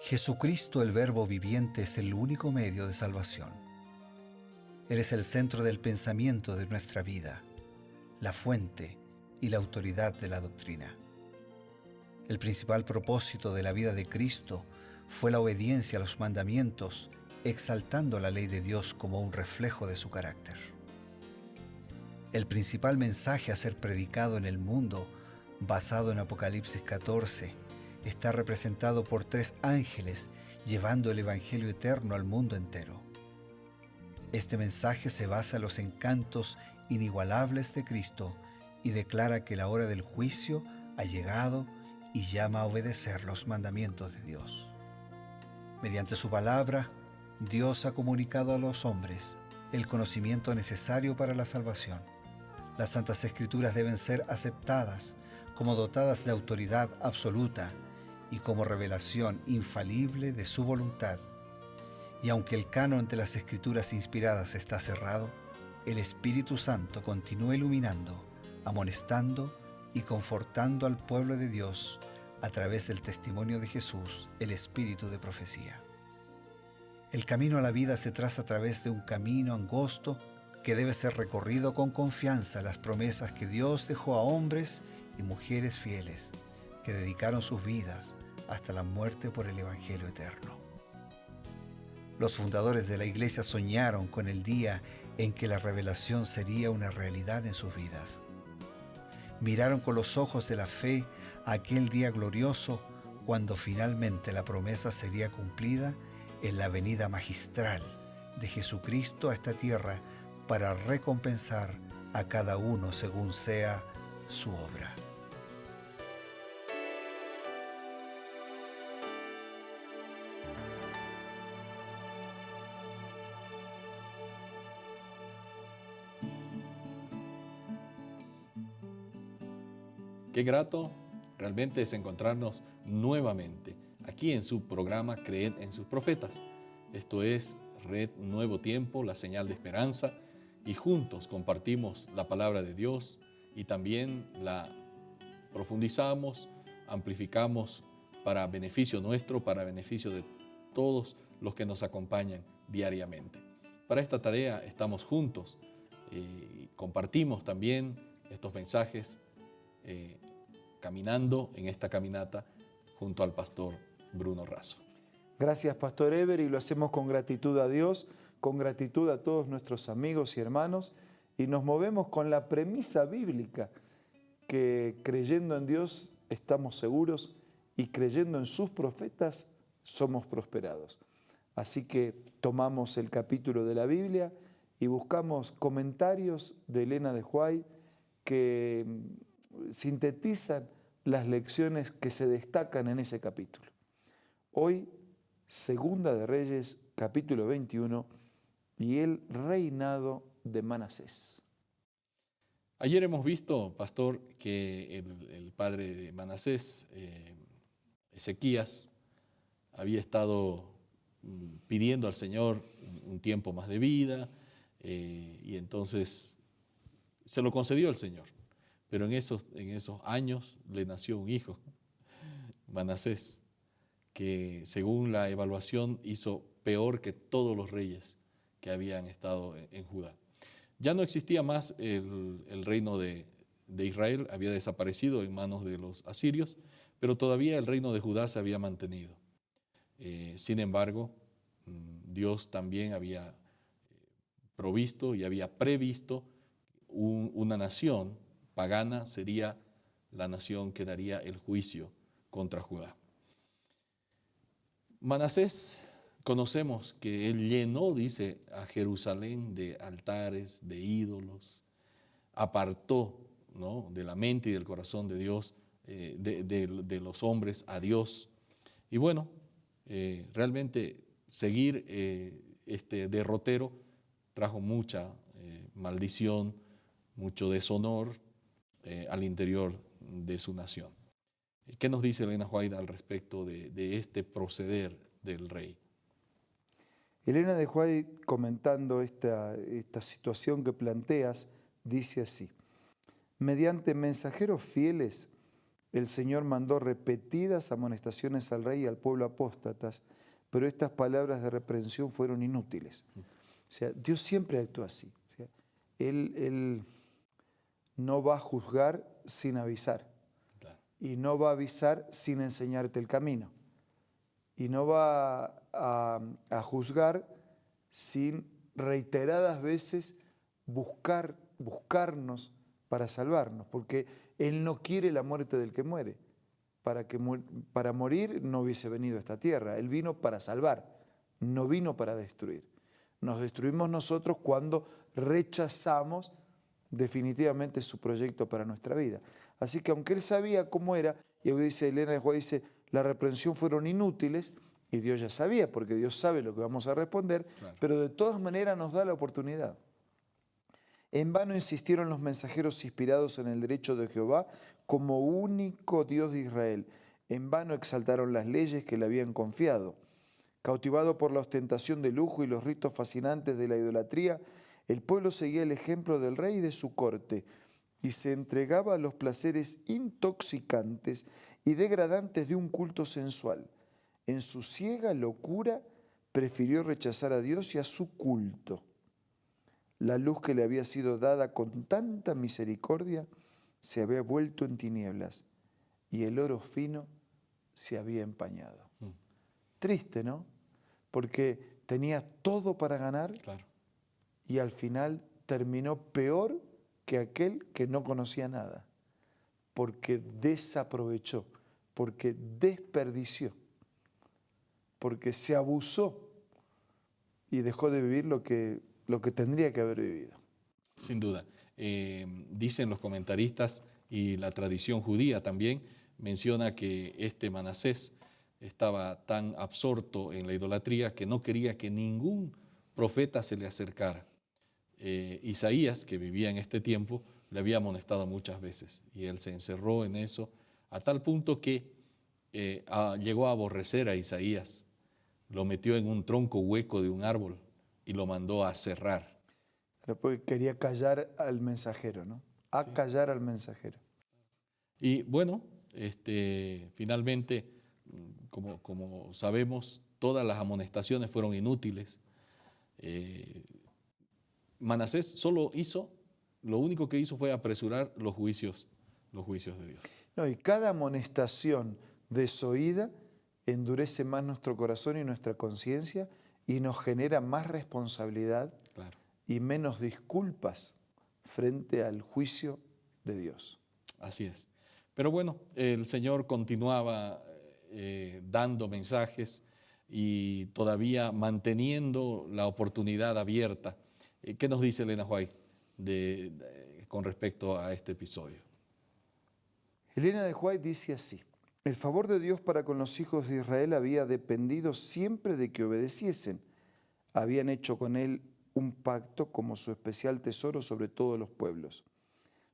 Jesucristo, el Verbo viviente, es el único medio de salvación. Él es el centro del pensamiento de nuestra vida, la fuente y la autoridad de la doctrina. El principal propósito de la vida de Cristo fue la obediencia a los mandamientos, exaltando la ley de Dios como un reflejo de su carácter. El principal mensaje a ser predicado en el mundo, basado en Apocalipsis 14, está representado por 3 ángeles llevando el Evangelio eterno al mundo entero. Este mensaje se basa en los encantos inigualables de Cristo y declara que la hora del juicio ha llegado y llama a obedecer los mandamientos de Dios. Mediante su palabra, Dios ha comunicado a los hombres el conocimiento necesario para la salvación. Las Santas Escrituras deben ser aceptadas como dotadas de autoridad absoluta y como revelación infalible de su voluntad. Y aunque el canon de las Escrituras inspiradas está cerrado, el Espíritu Santo continúa iluminando, amonestando y confortando al pueblo de Dios a través del testimonio de Jesús, el Espíritu de profecía. El camino a la vida se traza a través de un camino angosto que debe ser recorrido con confianza a las promesas que Dios dejó a hombres y mujeres fieles que dedicaron sus vidas hasta la muerte por el Evangelio eterno. Los fundadores de la Iglesia soñaron con el día en que la revelación sería una realidad en sus vidas. Miraron con los ojos de la fe a aquel día glorioso cuando finalmente la promesa sería cumplida en la venida magistral de Jesucristo a esta tierra para recompensar a cada uno según sea su obra. Qué grato realmente es encontrarnos nuevamente aquí en su programa Creed en sus profetas. Esto es Red Nuevo Tiempo, la señal de esperanza, y juntos compartimos la palabra de Dios y también la profundizamos, amplificamos para beneficio nuestro, para beneficio de todos los que nos acompañan diariamente. Para esta tarea estamos juntos y compartimos también estos mensajes caminando en esta caminata junto al pastor Bruno Razo. Gracias, Pastor Eber, y lo hacemos con gratitud a Dios, con gratitud a todos nuestros amigos y hermanos, y nos movemos con la premisa bíblica que creyendo en Dios estamos seguros y creyendo en sus profetas somos prosperados. Así que tomamos el capítulo de la Biblia y buscamos comentarios de Elena de White que sintetizan las lecciones que se destacan en ese capítulo. Hoy, Segunda de Reyes, capítulo 21, y el reinado de Manasés. Ayer hemos visto, pastor, que el padre de Manasés, Ezequías, había estado pidiendo al Señor un tiempo más de vida y entonces se lo concedió el Señor. Pero en esos años le nació un hijo, Manasés, que según la evaluación hizo peor que todos los reyes que habían estado en Judá. Ya no existía más el reino de Israel, había desaparecido en manos de los asirios, pero todavía el reino de Judá se había mantenido. Sin embargo, Dios también había provisto y había previsto una nación pagana, sería la nación que daría el juicio contra Judá. Manasés, conocemos que él llenó, dice, a Jerusalén de altares, de ídolos, apartó, ¿no?, de la mente y del corazón de Dios, de los hombres a Dios. Y bueno, realmente seguir este derrotero trajo mucha maldición, mucho deshonor al interior de su nación. ¿Qué nos dice Elena White al respecto de este proceder del rey? Elena de White, comentando esta situación que planteas, dice así: mediante mensajeros fieles, el Señor mandó repetidas amonestaciones al rey y al pueblo apóstatas, pero estas palabras de reprensión fueron inútiles. O sea, Dios siempre actúa así. O sea, Él no va a juzgar sin avisar. Claro. Y no va a avisar sin enseñarte el camino. Y no va a juzgar sin reiteradas veces buscarnos para salvarnos, porque Él no quiere la muerte del que muere. Para morir no hubiese venido a esta tierra. Él vino para salvar, no vino para destruir. Nos destruimos nosotros cuando rechazamos definitivamente su proyecto para nuestra vida. Así que aunque Él sabía cómo era, y dice Elena de White, dice, la reprensión fueron inútiles, y Dios ya sabía, porque Dios sabe lo que vamos a responder, claro, pero de todas maneras nos da la oportunidad. En vano insistieron los mensajeros inspirados en el derecho de Jehová como único Dios de Israel. En vano exaltaron las leyes que le habían confiado. Cautivado por la ostentación de lujo y los ritos fascinantes de la idolatría, el pueblo seguía el ejemplo del rey y de su corte y se entregaba a los placeres intoxicantes y degradantes de un culto sensual. En su ciega locura prefirió rechazar a Dios y a su culto. La luz que le había sido dada con tanta misericordia se había vuelto en tinieblas y el oro fino se había empañado. Triste, ¿no? Porque tenía todo para ganar, claro, y al final terminó peor que aquel que no conocía nada, porque desaprovechó, porque desperdició, porque se abusó y dejó de vivir lo que tendría que haber vivido. Sin duda. Dicen los comentaristas y la tradición judía también menciona que este Manasés estaba tan absorto en la idolatría que no quería que ningún profeta se le acercara. Isaías, que vivía en este tiempo, le había amonestado muchas veces y él se encerró en eso a tal punto que llegó a aborrecer a Isaías, lo metió en un tronco hueco de un árbol y lo mandó a cerrar. Porque quería callar al mensajero, ¿no? Callar al mensajero. Y bueno, finalmente, como sabemos, todas las amonestaciones fueron inútiles. Manasés lo único que hizo fue apresurar los juicios de Dios. No, y cada amonestación desoída endurece más nuestro corazón y nuestra conciencia y nos genera más responsabilidad, claro, y menos disculpas frente al juicio de Dios. Así es. Pero bueno, el Señor continuaba dando mensajes y todavía manteniendo la oportunidad abierta. ¿Qué nos dice Elena White con respecto a este episodio? Elena de White dice así: el favor de Dios para con los hijos de Israel había dependido siempre de que obedeciesen. Habían hecho con Él un pacto como su especial tesoro sobre todos los pueblos.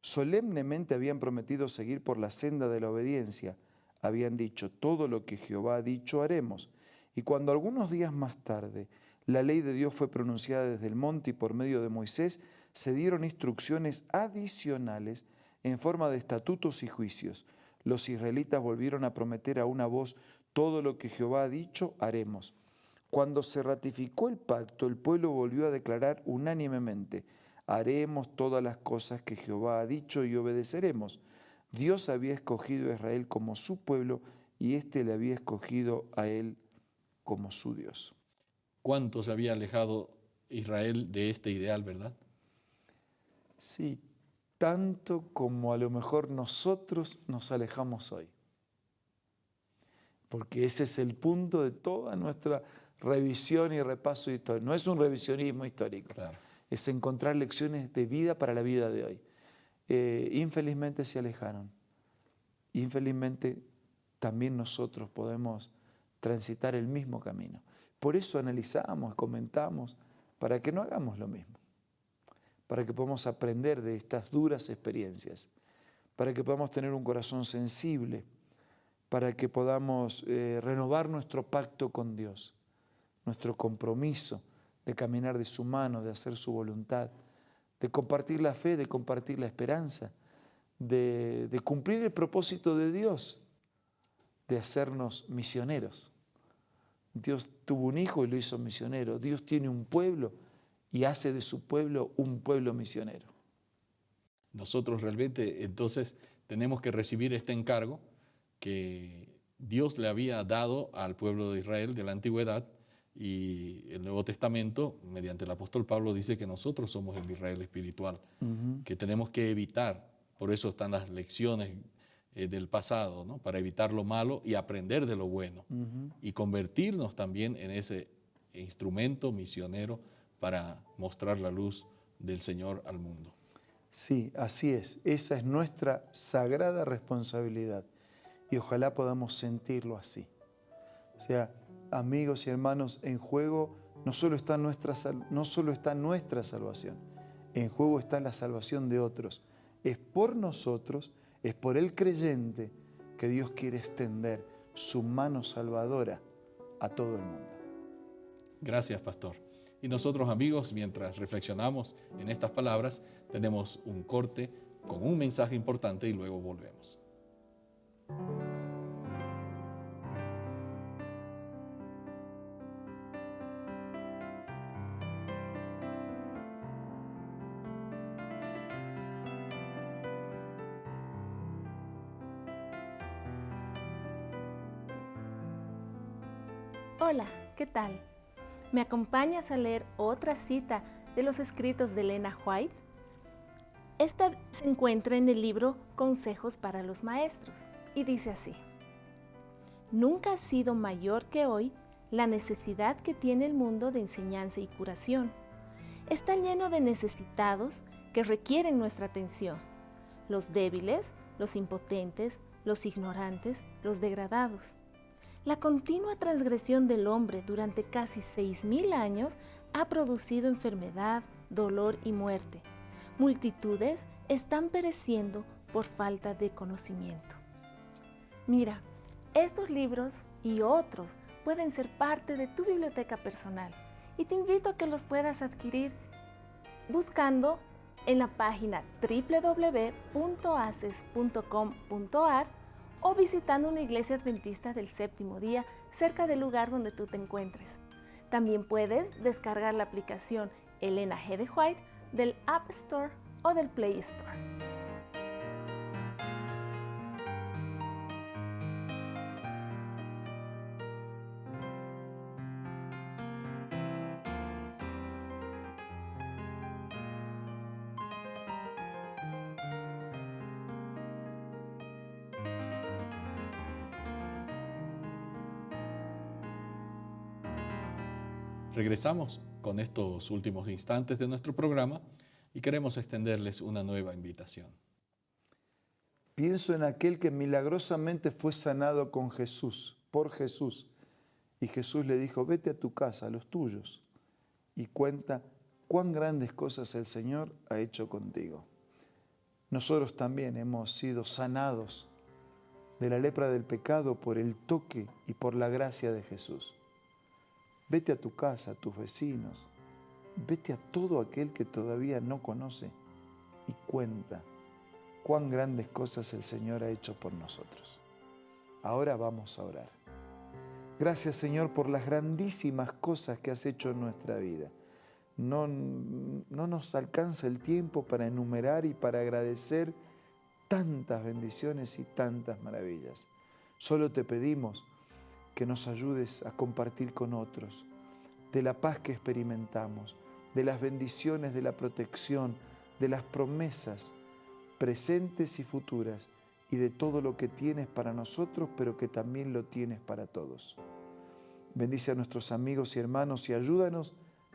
Solemnemente habían prometido seguir por la senda de la obediencia. Habían dicho, todo lo que Jehová ha dicho haremos. Y cuando algunos días más tarde la ley de Dios fue pronunciada desde el monte y por medio de Moisés, se dieron instrucciones adicionales en forma de estatutos y juicios. Los israelitas volvieron a prometer a una voz, todo lo que Jehová ha dicho haremos. Cuando se ratificó el pacto, el pueblo volvió a declarar unánimemente, haremos todas las cosas que Jehová ha dicho y obedeceremos. Dios había escogido a Israel como su pueblo y éste le había escogido a él como su Dios. ¿Cuánto se había alejado Israel de este ideal, verdad? Sí, tanto como a lo mejor nosotros nos alejamos hoy. Porque ese es el punto de toda nuestra revisión y repaso histórico. No es un revisionismo histórico, claro, es encontrar lecciones de vida para la vida de hoy. Infelizmente se alejaron. Infelizmente también nosotros podemos transitar el mismo camino. Por eso analizamos, comentamos, para que no hagamos lo mismo, para que podamos aprender de estas duras experiencias, para que podamos tener un corazón sensible, para que podamos renovar nuestro pacto con Dios, nuestro compromiso de caminar de su mano, de hacer su voluntad, de compartir la fe, de compartir la esperanza, de cumplir el propósito de Dios, de hacernos misioneros. Dios tuvo un hijo y lo hizo misionero. Dios tiene un pueblo y hace de su pueblo un pueblo misionero. Nosotros realmente entonces tenemos que recibir este encargo que Dios le había dado al pueblo de Israel de la antigüedad, y el Nuevo Testamento, mediante el apóstol Pablo, dice que nosotros somos el Israel espiritual, que tenemos que evitar. Por eso están las lecciones del pasado, ¿no? Para evitar lo malo y aprender de lo bueno, y convertirnos también en ese instrumento misionero para mostrar la luz del Señor al mundo. Sí, así es. Esa es nuestra sagrada responsabilidad y ojalá podamos sentirlo así. O sea, amigos y hermanos, en juego no solo está nuestra salvación, en juego está la salvación de otros. Es por nosotros, es por el creyente que Dios quiere extender su mano salvadora a todo el mundo. Gracias, pastor. Y nosotros, amigos, mientras reflexionamos en estas palabras, tenemos un corte con un mensaje importante y luego volvemos. Hola, ¿qué tal? ¿Me acompañas a leer otra cita de los escritos de Elena White? Esta se encuentra en el libro Consejos para los Maestros y dice así: Nunca ha sido mayor que hoy la necesidad que tiene el mundo de enseñanza y curación. Está lleno de necesitados que requieren nuestra atención: los débiles, los impotentes, los ignorantes, los degradados. La continua transgresión del hombre durante casi 6.000 años ha producido enfermedad, dolor y muerte. Multitudes están pereciendo por falta de conocimiento. Mira, estos libros y otros pueden ser parte de tu biblioteca personal y te invito a que los puedas adquirir buscando en la página www.aces.com.ar o visitando una iglesia adventista del séptimo día cerca del lugar donde tú te encuentres. También puedes descargar la aplicación Elena G. de White del App Store o del Play Store. Regresamos con estos últimos instantes de nuestro programa y queremos extenderles una nueva invitación. Pienso en aquel que milagrosamente fue sanado con Jesús, por Jesús. Y Jesús le dijo: vete a tu casa, a los tuyos, y cuenta cuán grandes cosas el Señor ha hecho contigo. Nosotros también hemos sido sanados de la lepra del pecado por el toque y por la gracia de Jesús. Vete a tu casa, a tus vecinos, vete a todo aquel que todavía no conoce y cuenta cuán grandes cosas el Señor ha hecho por nosotros. Ahora vamos a orar. Gracias, Señor, por las grandísimas cosas que has hecho en nuestra vida. No nos alcanza el tiempo para enumerar y para agradecer tantas bendiciones y tantas maravillas. Solo te pedimos que nos ayudes a compartir con otros de la paz que experimentamos, de las bendiciones, de la protección, de las promesas presentes y futuras y de todo lo que tienes para nosotros, pero que también lo tienes para todos. Bendice a nuestros amigos y hermanos y ayúdanos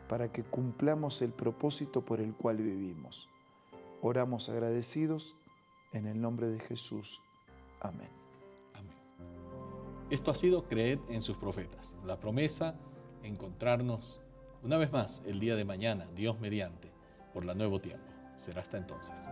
para que cumplamos el propósito por el cual vivimos. Oramos agradecidos en el nombre de Jesús. Amén. Esto ha sido Creed en sus profetas. La promesa, encontrarnos una vez más el día de mañana, Dios mediante, por la Nuevo Tiempo. Será hasta entonces.